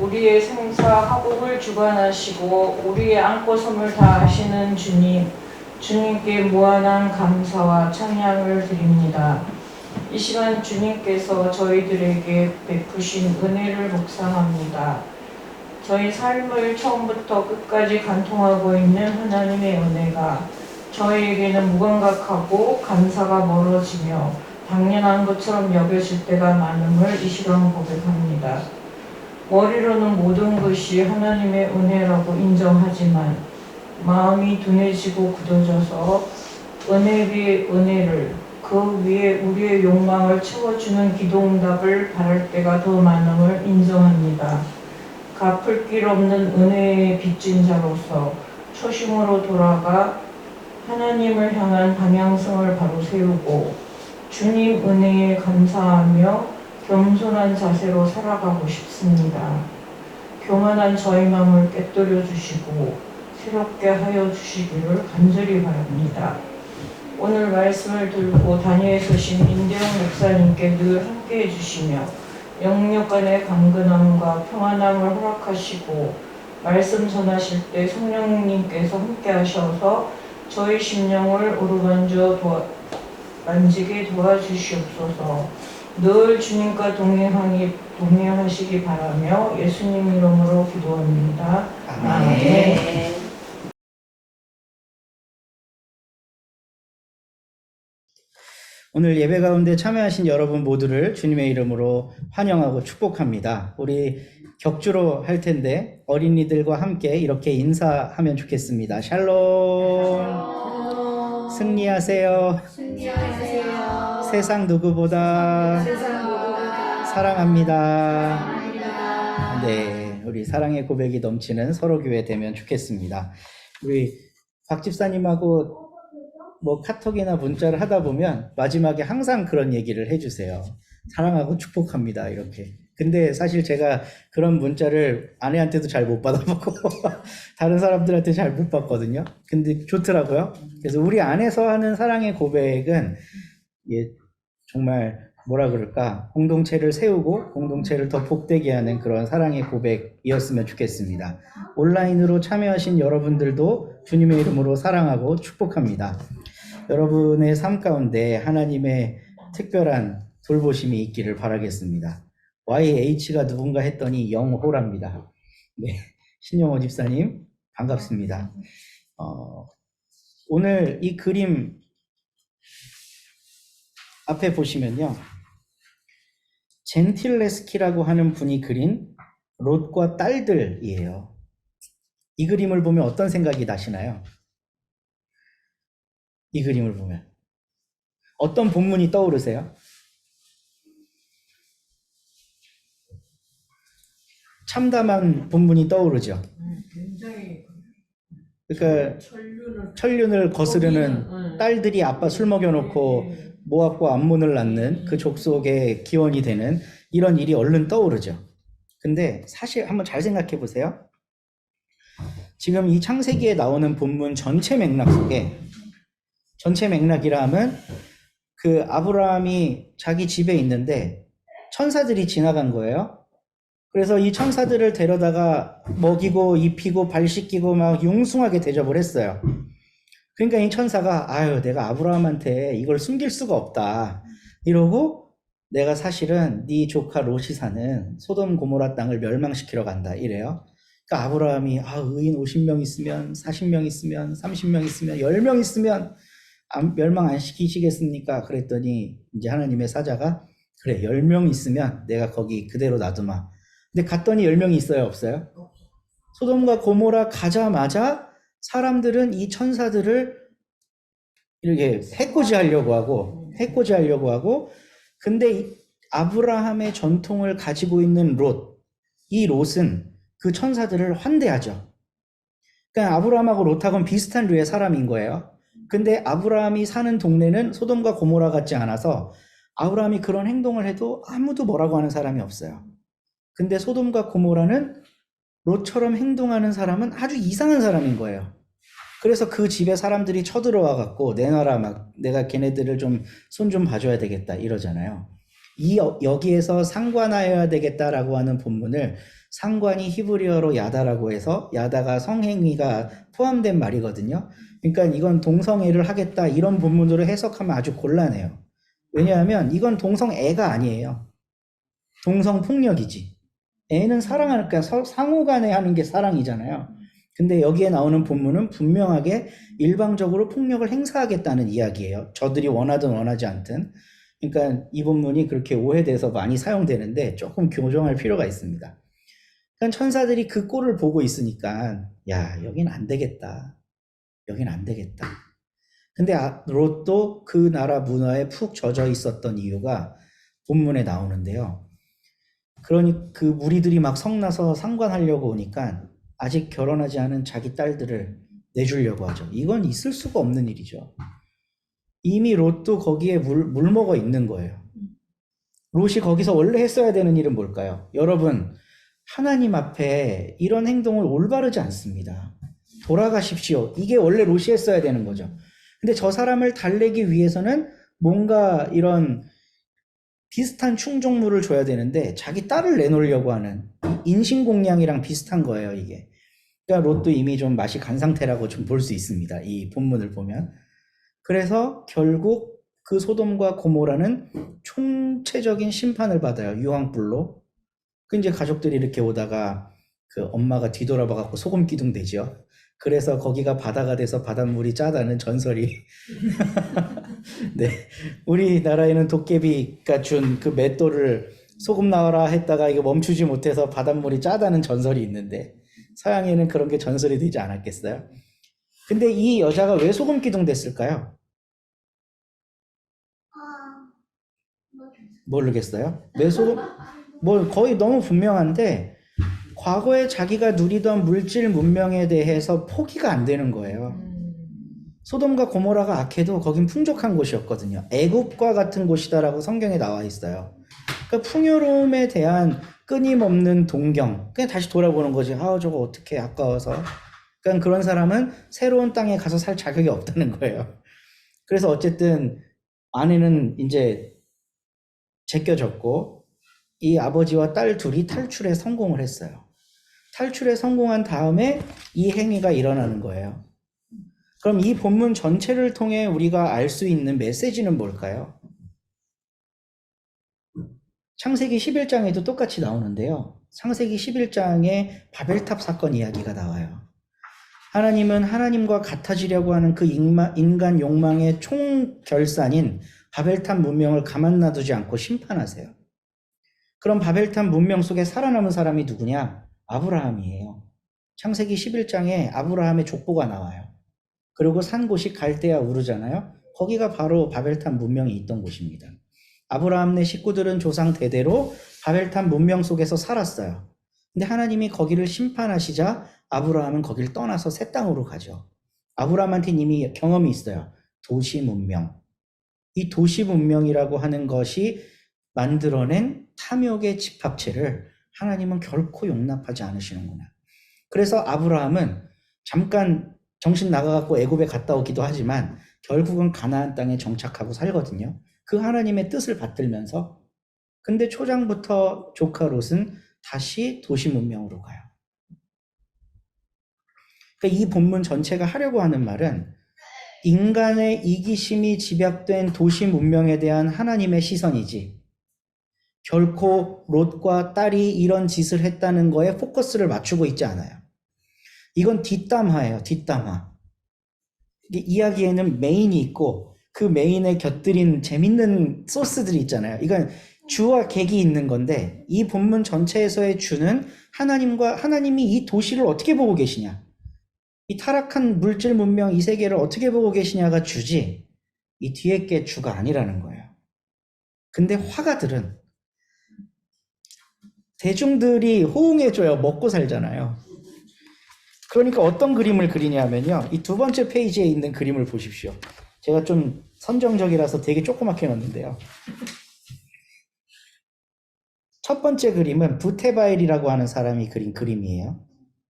우리의 생사 화복을 주관하시고 우리의 안고 섬을 다하시는 주님, 주님께 무한한 감사와 찬양을 드립니다. 이 시간 주님께서 저희들에게 베푸신 은혜를 묵상합니다. 저희 삶을 처음부터 끝까지 간통하고 있는 하나님의 은혜가 저희에게는 무감각하고 감사가 멀어지며 당연한 것처럼 여겨질 때가 많음을 이 시간 고백합니다. 머리로는 모든 것이 하나님의 은혜라고 인정하지만 마음이 둔해지고 굳어져서 은혜 위에 은혜를, 그 위에 우리의 욕망을 채워주는 기도응답을 바랄 때가 더 많음을 인정합니다. 갚을 길 없는 은혜의 빚진 자로서 초심으로 돌아가 하나님을 향한 방향성을 바로 세우고 주님 은혜에 감사하며 겸손한 자세로 살아가고 싶습니다. 교만한 저희 마음을 깨뜨려 주시고 새롭게 하여 주시기를 간절히 바랍니다. 오늘 말씀을 들고 단위에 서신 임대영 목사님께 늘 함께해 주시며 영역 간의 강건함과 평안함을 허락하시고 말씀 전하실 때 성령님께서 함께 하셔서 저희 심령을 만지게 도와주시옵소서. 늘 주님과 동행하시기 바라며 예수님 이름으로 기도합니다. 아멘. 오늘 예배 가운데 참여하신 여러분 모두를 주님의 이름으로 환영하고 축복합니다. 우리 격주로 할 텐데 어린이들과 함께 이렇게 인사하면 좋겠습니다. 샬롬. 승리하세요. 세상 누구보다 사랑합니다. 네, 우리 사랑의 고백이 넘치는 서로교회 되면 좋겠습니다. 우리 박 집사님하고 카톡이나 문자를 하다 보면 마지막에 항상 그런 얘기를 해주세요. 사랑하고 축복합니다, 이렇게. 근데 사실 제가 그런 문자를 아내한테도 잘 못 받아보고 다른 사람들한테 잘 못 받거든요. 근데 좋더라고요. 그래서 우리 안에서 하는 사랑의 고백은 정말 뭐라 그럴까, 공동체를 세우고 공동체를 더 복되게 하는 그런 사랑의 고백이었으면 좋겠습니다. 온라인으로 참여하신 여러분들도 주님의 이름으로 사랑하고 축복합니다. 여러분의 삶 가운데 하나님의 특별한 돌보심이 있기를 바라겠습니다. YH가 누군가 했더니 영호랍니다. 네, 신영호 집사님 반갑습니다. 오늘 이 그림 앞에 보시면요, 젠틸레스키라고 하는 분이 그린 롯과 딸들이에요. 이 그림을 보면 어떤 생각이 나시나요? 이 그림을 보면 어떤 본문이 떠오르세요? 참담한 본문이 떠오르죠. 굉장히 그러니까 천륜을 거스르는 딸들이 아빠 술 먹여놓고 모압과 암몬을 낳는 그 족속의 기원이 되는 이런 일이 얼른 떠오르죠. 근데 사실 한번 잘 생각해 보세요. 지금 이 창세기에 나오는 본문 전체 맥락 속에, 전체 맥락이라 하면 그 아브라함이 자기 집에 있는데 천사들이 지나간 거예요. 그래서 이 천사들을 데려다가 먹이고 입히고 발 씻기고 막 융숭하게 대접을 했어요. 그러니까 이 천사가 내가 아브라함한테 이걸 숨길 수가 없다 이러고, 내가 사실은 네 조카 롯이 사는 소돔 고모라 땅을 멸망시키러 간다 이래요. 그러니까 아브라함이 의인 50명 있으면, 40명 있으면, 30명 있으면, 10명 있으면 멸망 안 시키시겠습니까? 그랬더니 이제 하나님의 사자가, 그래 10명 있으면 내가 거기 그대로 놔두마. 근데 갔더니 10명이 있어요, 없어요? 소돔과 고모라 가자마자 사람들은 이 천사들을 이렇게 해코지하려고 하고, 근데 아브라함의 전통을 가지고 있는 롯, 이 롯은 그 천사들을 환대하죠. 그러니까 아브라함하고 롯하고는 비슷한 류의 사람인 거예요. 근데 아브라함이 사는 동네는 소돔과 고모라 같지 않아서 아브라함이 그런 행동을 해도 아무도 뭐라고 하는 사람이 없어요. 근데 소돔과 고모라는 롯처럼 행동하는 사람은 아주 이상한 사람인 거예요. 그래서 그 집에 사람들이 쳐들어와 갖고 내놔라, 막 내가 걔네들을 좀 손 좀 봐줘야 되겠다 이러잖아요. 여기에서 상관하여야 되겠다라고 하는 본문을 상관이 히브리어로 야다라고 해서 야다가 성행위가 포함된 말이거든요. 그러니까 이건 동성애를 하겠다 이런 본문으로 해석하면 아주 곤란해요. 왜냐하면 이건 동성애가 아니에요. 동성폭력이지. 애는 사랑하니까 상호 간에 하는 게 사랑이잖아요. 근데 여기에 나오는 본문은 분명하게 일방적으로 폭력을 행사하겠다는 이야기예요. 저들이 원하든 원하지 않든. 그러니까 이 본문이 그렇게 오해돼서 많이 사용되는데 조금 교정할 필요가 있습니다. 그러니까 천사들이 그 꼴을 보고 있으니까 야, 여긴 안 되겠다. 여긴 안 되겠다. 근데 롯도 그 나라 문화에 푹 젖어 있었던 이유가 본문에 나오는데요. 그러니 그 무리들이 막 성나서 상관하려고 오니까 아직 결혼하지 않은 자기 딸들을 내주려고 하죠. 이건 있을 수가 없는 일이죠. 이미 롯도 거기에 물먹어 있는 거예요. 롯이 거기서 원래 했어야 되는 일은 뭘까요? 여러분, 하나님 앞에 이런 행동을 올바르지 않습니다. 돌아가십시오. 이게 원래 롯이 했어야 되는 거죠. 근데 저 사람을 달래기 위해서는 뭔가 이런 비슷한 충족물을 줘야 되는데 자기 딸을 내놓으려고 하는 인신공양이랑 비슷한 거예요, 이게. 그러니까 롯도 이미 좀 맛이 간 상태라고 좀 볼 수 있습니다. 이 본문을 보면. 그래서 결국 그 소돔과 고모라는 총체적인 심판을 받아요. 유황불로. 그 이제 가족들이 이렇게 오다가 그 엄마가 뒤돌아봐 갖고 소금 기둥 되죠. 그래서 거기가 바다가 돼서 바닷물이 짜다는 전설이 네, 우리나라에는 도깨비가 준 그 맷돌을 소금 나와라 했다가 이거 멈추지 못해서 바닷물이 짜다는 전설이 있는데 서양에는 그런 게 전설이 되지 않았겠어요? 근데 이 여자가 왜 소금 기둥 됐을까요? 모르겠어요. 왜 소금? 뭐 거의 너무 분명한데 과거에 자기가 누리던 물질 문명에 대해서 포기가 안 되는 거예요. 소돔과 고모라가 악해도 거긴 풍족한 곳이었거든요. 애굽과 같은 곳이다라고 성경에 나와 있어요. 그러니까 풍요로움에 대한 끊임없는 동경. 그냥 다시 돌아보는 거지. 아, 저거 어떻게 아까워서. 그러니까 그런 사람은 새로운 땅에 가서 살 자격이 없다는 거예요. 그래서 어쨌든 아내는 이제 제껴졌고 이 아버지와 딸 둘이 탈출에 성공을 했어요. 탈출에 성공한 다음에 이 행위가 일어나는 거예요. 그럼 이 본문 전체를 통해 우리가 알 수 있는 메시지는 뭘까요? 창세기 11장에도 똑같이 나오는데요. 창세기 11장에 바벨탑 사건 이야기가 나와요. 하나님은 하나님과 같아지려고 하는 그 인간 욕망의 총결산인 바벨탑 문명을 가만 놔두지 않고 심판하세요. 그럼 바벨탑 문명 속에 살아남은 사람이 누구냐? 아브라함이에요. 창세기 11장에 아브라함의 족보가 나와요. 그리고 산 곳이 갈대아 우르잖아요. 거기가 바로 바벨탑 문명이 있던 곳입니다. 아브라함네 식구들은 조상 대대로 바벨탑 문명 속에서 살았어요. 근데 하나님이 거기를 심판하시자 아브라함은 거기를 떠나서 새 땅으로 가죠. 아브라함한테는 이미 경험이 있어요. 도시 문명. 이 도시 문명이라고 하는 것이 만들어낸 탐욕의 집합체를 하나님은 결코 용납하지 않으시는구나. 그래서 아브라함은 잠깐 정신 나가갖고 애굽에 갔다 오기도 하지만 결국은 가나안 땅에 정착하고 살거든요. 그 하나님의 뜻을 받들면서. 근데 초장부터 조카 롯은 다시 도시 문명으로 가요. 그러니까 이 본문 전체가 하려고 하는 말은 인간의 이기심이 집약된 도시 문명에 대한 하나님의 시선이지 결코 롯과 딸이 이런 짓을 했다는 거에 포커스를 맞추고 있지 않아요. 이건 뒷담화예요. 뒷담화. 이야기에는 메인이 있고 그 메인에 곁들인 재밌는 소스들이 있잖아요. 이건 주와 객이 있는 건데 이 본문 전체에서의 주는 하나님이 이 도시를 어떻게 보고 계시냐. 이 타락한 물질 문명 이 세계를 어떻게 보고 계시냐가 주지 이 뒤에 게 주가 아니라는 거예요. 근데 화가들은 대중들이 호응해줘야 먹고 살잖아요. 그러니까 어떤 그림을 그리냐면요. 이 두 번째 페이지에 있는 그림을 보십시오. 제가 좀 선정적이라서 되게 조그맣게 넣었는데요. 첫 번째 그림은 부테바일이라고 하는 사람이 그린 그림이에요.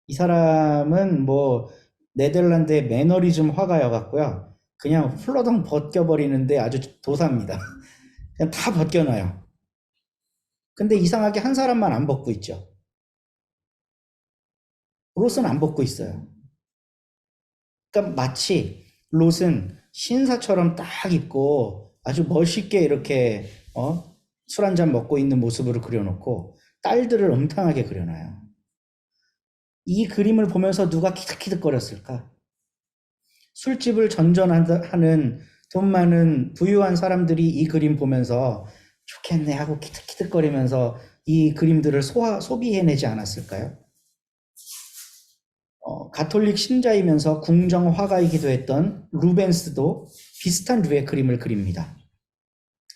이 사람은 뭐 네덜란드의 매너리즘 화가여갖고요. 그냥 훌러덩 벗겨버리는데 아주 도사입니다. 그냥 다 벗겨놔요. 근데 이상하게 한 사람만 안 벗고 있죠. 롯은 안 벗고 있어요. 그러니까 마치 롯은 신사처럼 딱 입고 아주 멋있게 이렇게 술 한잔 먹고 있는 모습으로 그려놓고 딸들을 음탕하게 그려놔요. 이 그림을 보면서 누가 키득키득거렸을까? 술집을 전전하는 돈 많은 부유한 사람들이 이 그림 보면서 좋겠네 하고 키득키득거리면서 이 그림들을 소비해내지 않았을까요? 가톨릭 신자이면서 궁정 화가이기도 했던 루벤스도 비슷한 류의 그림을 그립니다.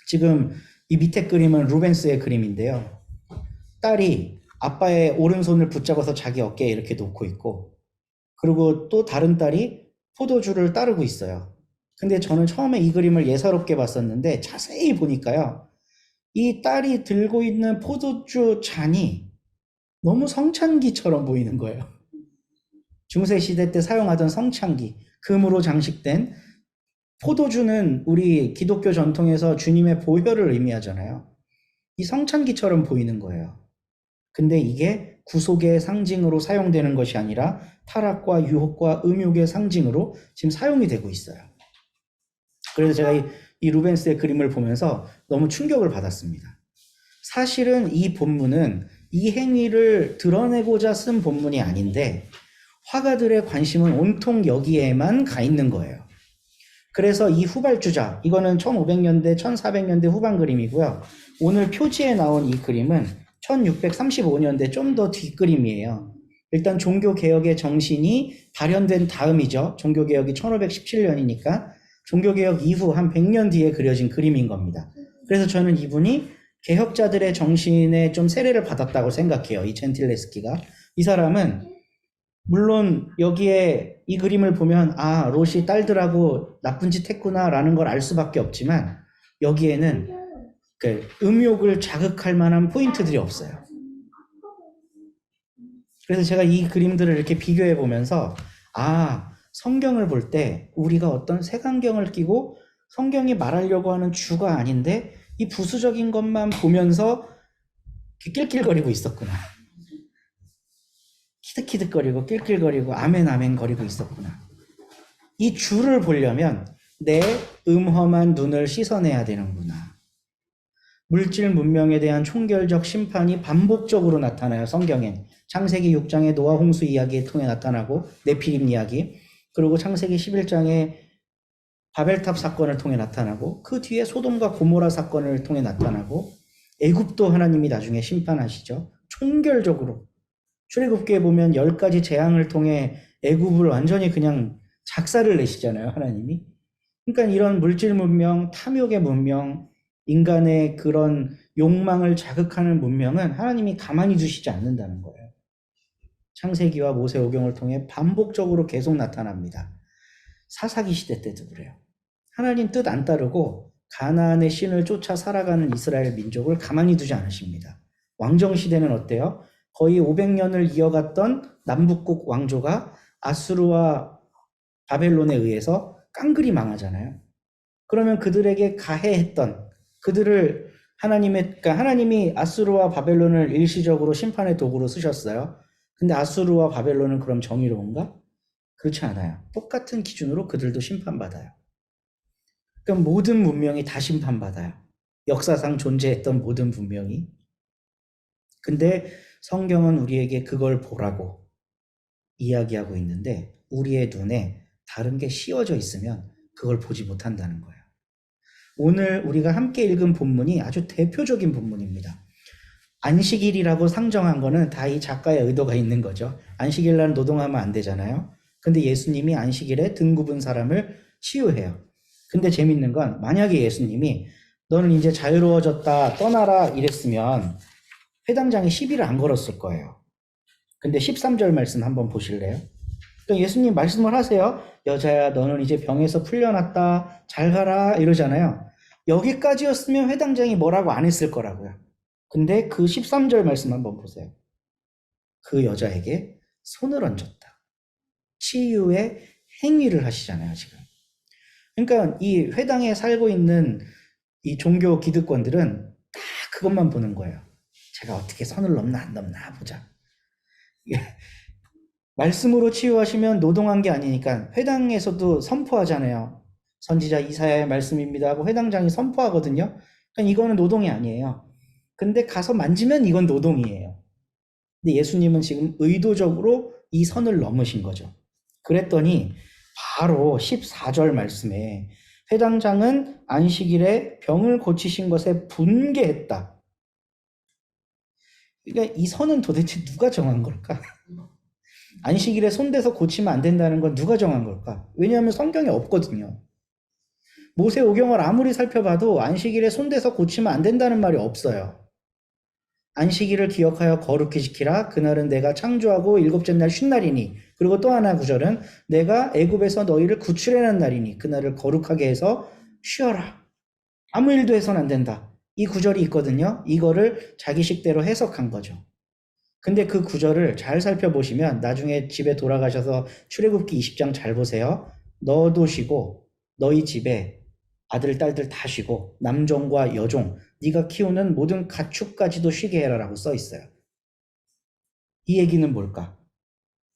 지금 이 밑에 그림은 루벤스의 그림인데요. 딸이 아빠의 오른손을 붙잡아서 자기 어깨에 이렇게 놓고 있고, 그리고 또 다른 딸이 포도주를 따르고 있어요. 근데 저는 처음에 이 그림을 예사롭게 봤었는데 자세히 보니까요, 이 딸이 들고 있는 포도주 잔이 너무 성찬기처럼 보이는 거예요. 중세 시대 때 사용하던 성찬기, 금으로 장식된. 포도주는 우리 기독교 전통에서 주님의 보혈을 의미하잖아요. 이 성찬기처럼 보이는 거예요. 근데 이게 구속의 상징으로 사용되는 것이 아니라 타락과 유혹과 음욕의 상징으로 지금 사용이 되고 있어요. 그래서 제가 이 루벤스의 그림을 보면서 너무 충격을 받았습니다. 사실은 이 본문은 이 행위를 드러내고자 쓴 본문이 아닌데 화가들의 관심은 온통 여기에만 가 있는 거예요. 그래서 이 후발주자, 이거는 1500년대, 1400년대 후반 그림이고요. 오늘 표지에 나온 이 그림은 1635년대 좀 더 뒷그림이에요. 일단 종교개혁의 정신이 발현된 다음이죠. 종교개혁이 1517년이니까 종교개혁 이후 한 100년 뒤에 그려진 그림인 겁니다. 그래서 저는 이분이 개혁자들의 정신에 좀 세례를 받았다고 생각해요. 이 젠틸레스키가. 이 사람은 물론 여기에 이 그림을 보면 아, 롯이 딸들하고 나쁜 짓 했구나라는 걸 알 수밖에 없지만 여기에는 그 음욕을 자극할 만한 포인트들이 없어요. 그래서 제가 이 그림들을 이렇게 비교해 보면서 아, 성경을 볼 때 우리가 어떤 색안경을 끼고 성경이 말하려고 하는 주가 아닌데 이 부수적인 것만 보면서 낄낄거리고 있었구나. 키득키득거리고 낄낄거리고 아멘 거리고 있었구나. 이 주를 보려면 내 음험한 눈을 씻어내야 되는구나. 물질 문명에 대한 총결적 심판이 반복적으로 나타나요. 성경엔. 창세기 6장의 노아 홍수 이야기에 통해 나타나고 네피림 이야기, 그리고 창세기 11장의 바벨탑 사건을 통해 나타나고 그 뒤에 소돔과 고모라 사건을 통해 나타나고 애굽도 하나님이 나중에 심판하시죠. 총결적으로. 출애굽기에 보면 10가지 재앙을 통해 애굽을 완전히 그냥 작사를 내시잖아요, 하나님이. 그러니까 이런 물질 문명, 탐욕의 문명, 인간의 그런 욕망을 자극하는 문명은 하나님이 가만히 두시지 않는다는 거예요. 창세기와 모세오경을 통해 반복적으로 계속 나타납니다. 사사기 시대 때도 그래요. 하나님 뜻 안 따르고 가나안의 신을 쫓아 살아가는 이스라엘 민족을 가만히 두지 않으십니다. 왕정 시대는 어때요? 거의 500년을 이어갔던 남북국 왕조가 아수르와 바벨론에 의해서 깡그리 망하잖아요. 그러면 그들에게 가해했던 그들을 그러니까 하나님이 아수르와 바벨론을 일시적으로 심판의 도구로 쓰셨어요. 근데 아수르와 바벨론은 그럼 정의로운가? 그렇지 않아요. 똑같은 기준으로 그들도 심판받아요. 그럼 모든 문명이 다 심판받아요. 역사상 존재했던 모든 문명이. 근데 성경은 우리에게 그걸 보라고 이야기하고 있는데 우리의 눈에 다른 게 씌워져 있으면 그걸 보지 못한다는 거예요. 오늘 우리가 함께 읽은 본문이 아주 대표적인 본문입니다. 안식일이라고 상정한 거는 다 이 작가의 의도가 있는 거죠. 안식일날 노동하면 안 되잖아요. 근데 예수님이 안식일에 등 굽은 사람을 치유해요. 근데 재밌는 건 만약에 예수님이 너는 이제 자유로워졌다 떠나라 이랬으면 회당장에 시비를 안 걸었을 거예요. 근데 13절 말씀 한번 보실래요? 그러니까 예수님 말씀을 하세요. 여자야 너는 이제 병에서 풀려났다 잘 가라 이러잖아요. 여기까지였으면 회당장이 뭐라고 안 했을 거라고요. 근데 그 13절 말씀 한번 보세요. 그 여자에게 손을 얹었다. 치유의 행위를 하시잖아요, 지금. 그러니까 이 회당에 살고 있는 이 종교 기득권들은 다 그것만 보는 거예요. 제가 어떻게 선을 넘나 안 넘나 보자. 말씀으로 치유하시면 노동한 게 아니니까 회당에서도 선포하잖아요. 선지자 이사야의 말씀입니다 하고 회당장이 선포하거든요. 그러니까 이거는 노동이 아니에요. 근데 가서 만지면 이건 노동이에요. 근데 예수님은 지금 의도적으로 이 선을 넘으신 거죠. 그랬더니 바로 14절 말씀에 회당장은 안식일에 병을 고치신 것에 분개했다. 그러니까 이 선은 도대체 누가 정한 걸까? 안식일에 손대서 고치면 안 된다는 건 누가 정한 걸까? 왜냐하면 성경에 없거든요. 모세오경을 아무리 살펴봐도 안식일에 손대서 고치면 안 된다는 말이 없어요. 안식일을 기억하여 거룩히 지키라. 그날은 내가 창조하고 일곱째 날 쉰 날이니. 그리고 또 하나 구절은 내가 애굽에서 너희를 구출해낸 날이니. 그날을 거룩하게 해서 쉬어라. 아무 일도 해서는 안 된다. 이 구절이 있거든요. 이거를 자기식대로 해석한 거죠. 근데 그 구절을 잘 살펴보시면 나중에 집에 돌아가셔서 출애굽기 20장 잘 보세요. 너도 쉬고 너희 집에 아들 딸들 다 쉬고 남종과 여종 네가 키우는 모든 가축까지도 쉬게 해라라고 써 있어요. 이 얘기는 뭘까?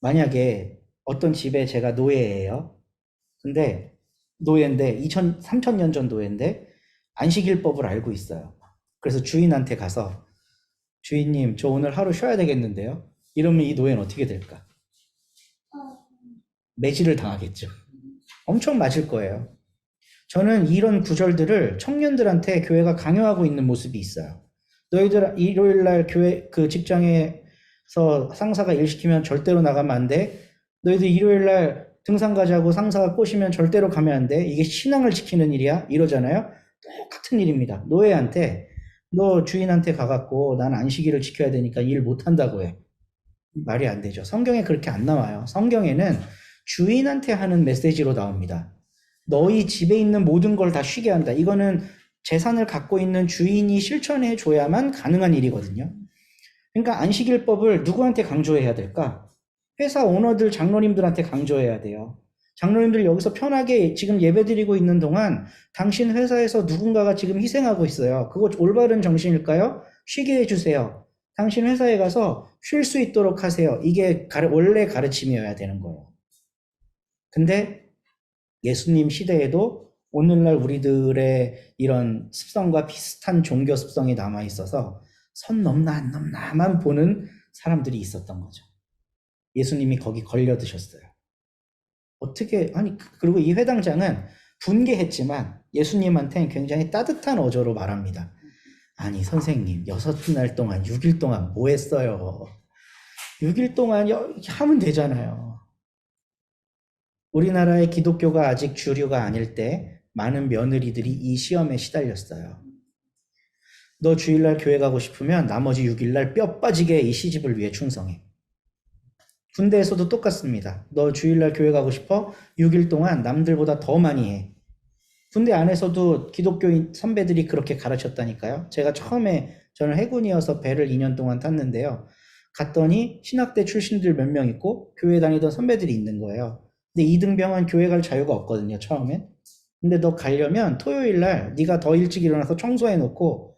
만약에 어떤 집에 제가 노예예요. 근데 노예인데 3000년 전 노예인데 안식일법을 알고 있어요. 그래서 주인한테 가서 주인님, 저 오늘 하루 쉬어야 되겠는데요? 이러면 이 노예는 어떻게 될까? 매질을 당하겠죠. 엄청 맞을 거예요. 저는 이런 구절들을 청년들한테 교회가 강요하고 있는 모습이 있어요. 너희들 일요일날 교회 그 직장에서 상사가 일 시키면 절대로 나가면 안 돼. 너희들 일요일날 등산 가자고 상사가 꼬시면 절대로 가면 안 돼. 이게 신앙을 지키는 일이야? 이러잖아요. 똑같은 일입니다. 노예한테 너 주인한테 가갖고 난 안식일을 지켜야 되니까 일 못한다고 해. 말이 안 되죠. 성경에 그렇게 안 나와요. 성경에는 주인한테 하는 메시지로 나옵니다. 너희 집에 있는 모든 걸 다 쉬게 한다. 이거는 재산을 갖고 있는 주인이 실천해 줘야만 가능한 일이거든요. 그러니까 안식일법을 누구한테 강조해야 될까? 회사 오너들, 장로님들한테 강조해야 돼요. 장로님들 여기서 편하게 지금 예배드리고 있는 동안 당신 회사에서 누군가가 지금 희생하고 있어요. 그거 올바른 정신일까요? 쉬게 해주세요. 당신 회사에 가서 쉴 수 있도록 하세요. 이게 원래 가르침이어야 되는 거예요. 근데 예수님 시대에도 오늘날 우리들의 이런 습성과 비슷한 종교 습성이 남아있어서 선 넘나 안 넘나만 보는 사람들이 있었던 거죠. 예수님이 거기 걸려드셨어요. 어떻게, 아니, 그리고 이 회당장은 분개했지만 예수님한테는 굉장히 따뜻한 어조로 말합니다. 아니, 선생님, 6날 동안, 6일 동안 뭐 했어요? 6일 동안 하면 되잖아요. 우리나라의 기독교가 아직 주류가 아닐 때 많은 며느리들이 이 시험에 시달렸어요. 너 주일날 교회 가고 싶으면 나머지 6일날 뼈 빠지게 이 시집을 위해 충성해. 군대에서도 똑같습니다. 너 주일날 교회 가고 싶어? 6일 동안 남들보다 더 많이 해. 군대 안에서도 기독교인 선배들이 그렇게 가르쳤다니까요. 제가 처음에 저는 해군이어서 배를 2년 동안 탔는데요. 갔더니 신학대 출신들 몇 명 있고 교회 다니던 선배들이 있는 거예요. 근데 이등병은 교회 갈 자유가 없거든요, 처음엔. 근데 너 가려면 토요일날 네가 더 일찍 일어나서 청소해놓고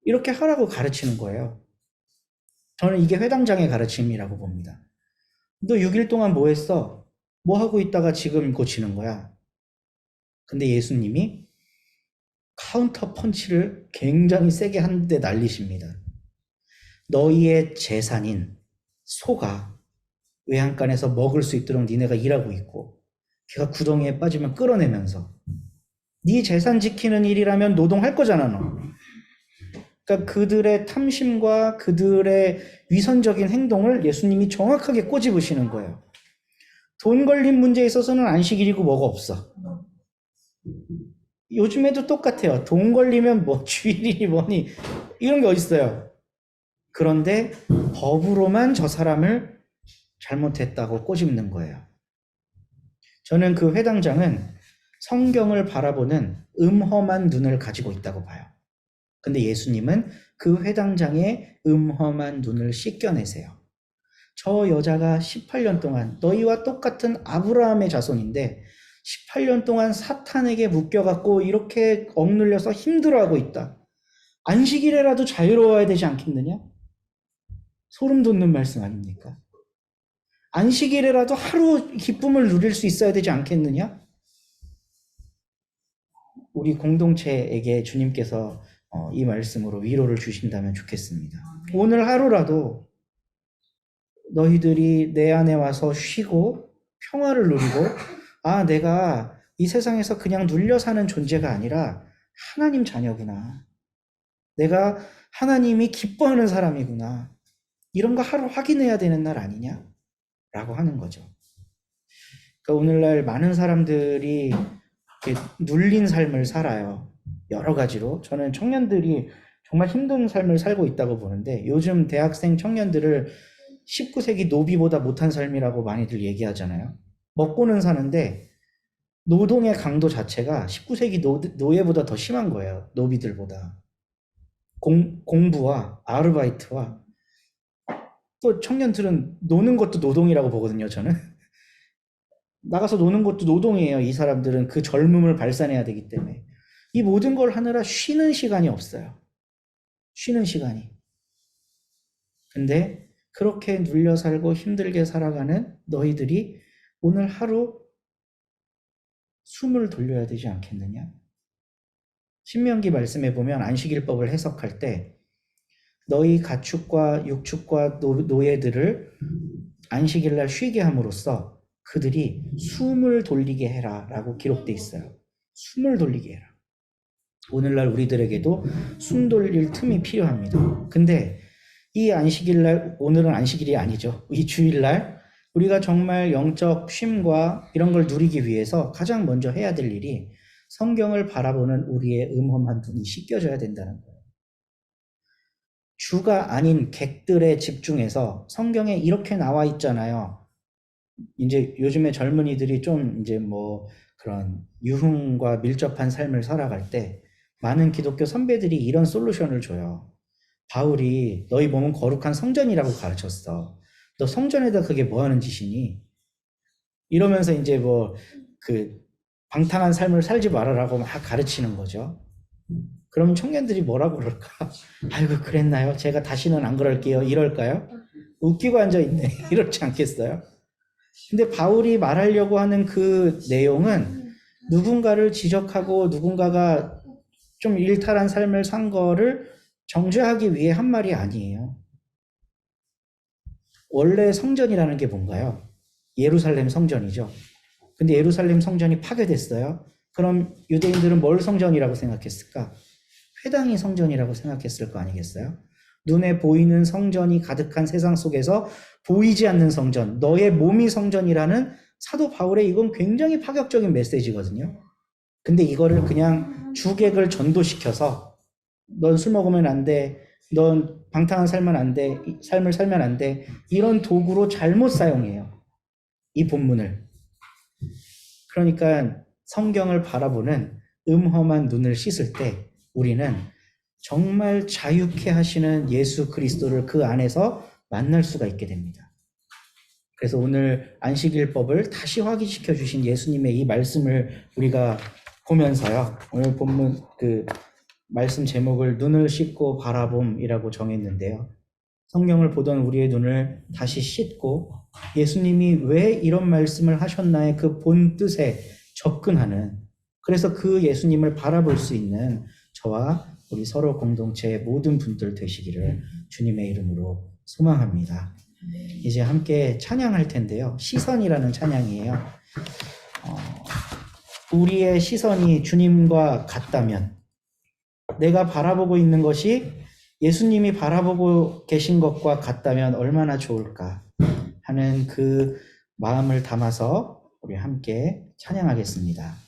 이렇게 하라고 가르치는 거예요. 저는 이게 회당장의 가르침이라고 봅니다. 너 6일 동안 뭐 했어? 뭐 하고 있다가 지금 고치는 거야? 근데 예수님이 카운터 펀치를 굉장히 세게 한 대 날리십니다. 너희의 재산인 소가 외양간에서 먹을 수 있도록 니네가 일하고 있고 걔가 구덩이에 빠지면 끌어내면서 네 재산 지키는 일이라면 노동할 거잖아 너. 그러니까 그들의 탐심과 그들의 위선적인 행동을 예수님이 정확하게 꼬집으시는 거예요. 돈 걸린 문제에 있어서는 안식일이고 뭐가 없어. 요즘에도 똑같아요. 돈 걸리면 뭐 주일이니 뭐니 이런 게 어딨어요. 그런데 법으로만 저 사람을 잘못했다고 꼬집는 거예요. 저는 그 회당장은 성경을 바라보는 음험한 눈을 가지고 있다고 봐요. 근데 예수님은 그 회당장의 음험한 눈을 씻겨내세요. 저 여자가 18년 동안 너희와 똑같은 아브라함의 자손인데 18년 동안 사탄에게 묶여갖고 이렇게 억눌려서 힘들어하고 있다. 안식일에라도 자유로워야 되지 않겠느냐? 소름 돋는 말씀 아닙니까? 안식일에라도 하루 기쁨을 누릴 수 있어야 되지 않겠느냐? 우리 공동체에게 주님께서 이 말씀으로 위로를 주신다면 좋겠습니다. 오늘 하루라도 너희들이 내 안에 와서 쉬고 평화를 누리고, 내가 이 세상에서 그냥 눌려 사는 존재가 아니라 하나님 자녀구나. 내가 하나님이 기뻐하는 사람이구나. 이런 거 하루 확인해야 되는 날 아니냐? 라고 하는 거죠. 그러니까 오늘날 많은 사람들이 이렇게 눌린 삶을 살아요. 여러 가지로. 저는 청년들이 정말 힘든 삶을 살고 있다고 보는데, 요즘 대학생 청년들을 19세기 노비보다 못한 삶이라고 많이들 얘기하잖아요. 먹고는 사는데 노동의 강도 자체가 19세기 노예보다 더 심한 거예요. 노비들보다. 공부와 아르바이트와, 또 청년들은 노는 것도 노동이라고 보거든요, 저는. 나가서 노는 것도 노동이에요. 이 사람들은 그 젊음을 발산해야 되기 때문에. 이 모든 걸 하느라 쉬는 시간이 없어요. 쉬는 시간이. 근데 그렇게 눌려 살고 힘들게 살아가는 너희들이 오늘 하루 숨을 돌려야 되지 않겠느냐? 신명기 말씀에 보면 안식일법을 해석할 때 너희 가축과 육축과 노예들을 안식일날 쉬게 함으로써 그들이 숨을 돌리게 해라 라고 기록돼 있어요. 숨을 돌리게 해라. 오늘날 우리들에게도 숨 돌릴 틈이 필요합니다. 근데 이 안식일날, 오늘은 안식일이 아니죠. 이 주일날 우리가 정말 영적 쉼과 이런 걸 누리기 위해서 가장 먼저 해야 될 일이 성경을 바라보는 우리의 음험한 눈이 씻겨져야 된다는 거예요. 주가 아닌 객들에 집중해서 성경에 이렇게 나와 있잖아요. 이제 요즘에 젊은이들이 좀 이제 뭐 그런 유흥과 밀접한 삶을 살아갈 때 많은 기독교 선배들이 이런 솔루션을 줘요. 바울이 너희 몸은 거룩한 성전이라고 가르쳤어. 너 성전에다 그게 뭐 하는 짓이니? 이러면서 이제 뭐 그 방탕한 삶을 살지 말아라고 막 가르치는 거죠. 그럼 청년들이 뭐라고 그럴까? 아이고 그랬나요? 제가 다시는 안 그럴게요. 이럴까요? 웃기고 앉아있네. 이렇지 않겠어요? 근데 바울이 말하려고 하는 그 내용은 누군가를 지적하고 누군가가 좀 일탈한 삶을 산 거를 정죄하기 위해 한 말이 아니에요. 원래 성전이라는 게 뭔가요? 예루살렘 성전이죠. 근데 예루살렘 성전이 파괴됐어요. 그럼 유대인들은 뭘 성전이라고 생각했을까? 회당이 성전이라고 생각했을 거 아니겠어요? 눈에 보이는 성전이 가득한 세상 속에서 보이지 않는 성전, 너의 몸이 성전이라는 사도 바울의 이건 굉장히 파격적인 메시지거든요. 근데 이거를 그냥 주객을 전도시켜서 넌 술 먹으면 안 돼, 넌 방탕한 삶은 안 돼, 삶을 살면 안 돼, 이런 도구로 잘못 사용해요. 이 본문을. 그러니까 성경을 바라보는 음험한 눈을 씻을 때 우리는 정말 자유케 하시는 예수 그리스도를 그 안에서 만날 수가 있게 됩니다. 그래서 오늘 안식일법을 다시 확인시켜 주신 예수님의 이 말씀을 우리가 보면서요. 오늘 본문 그 말씀 제목을 눈을 씻고 바라봄이라고 정했는데요. 성경을 보던 우리의 눈을 다시 씻고 예수님이 왜 이런 말씀을 하셨나의 그 본 뜻에 접근하는, 그래서 그 예수님을 바라볼 수 있는 저와 우리 서로 공동체의 모든 분들 되시기를 주님의 이름으로 소망합니다. 이제 함께 찬양할 텐데요. 시선이라는 찬양이에요. 우리의 시선이 주님과 같다면, 내가 바라보고 있는 것이 예수님이 바라보고 계신 것과 같다면 얼마나 좋을까 하는 그 마음을 담아서 우리 함께 찬양하겠습니다.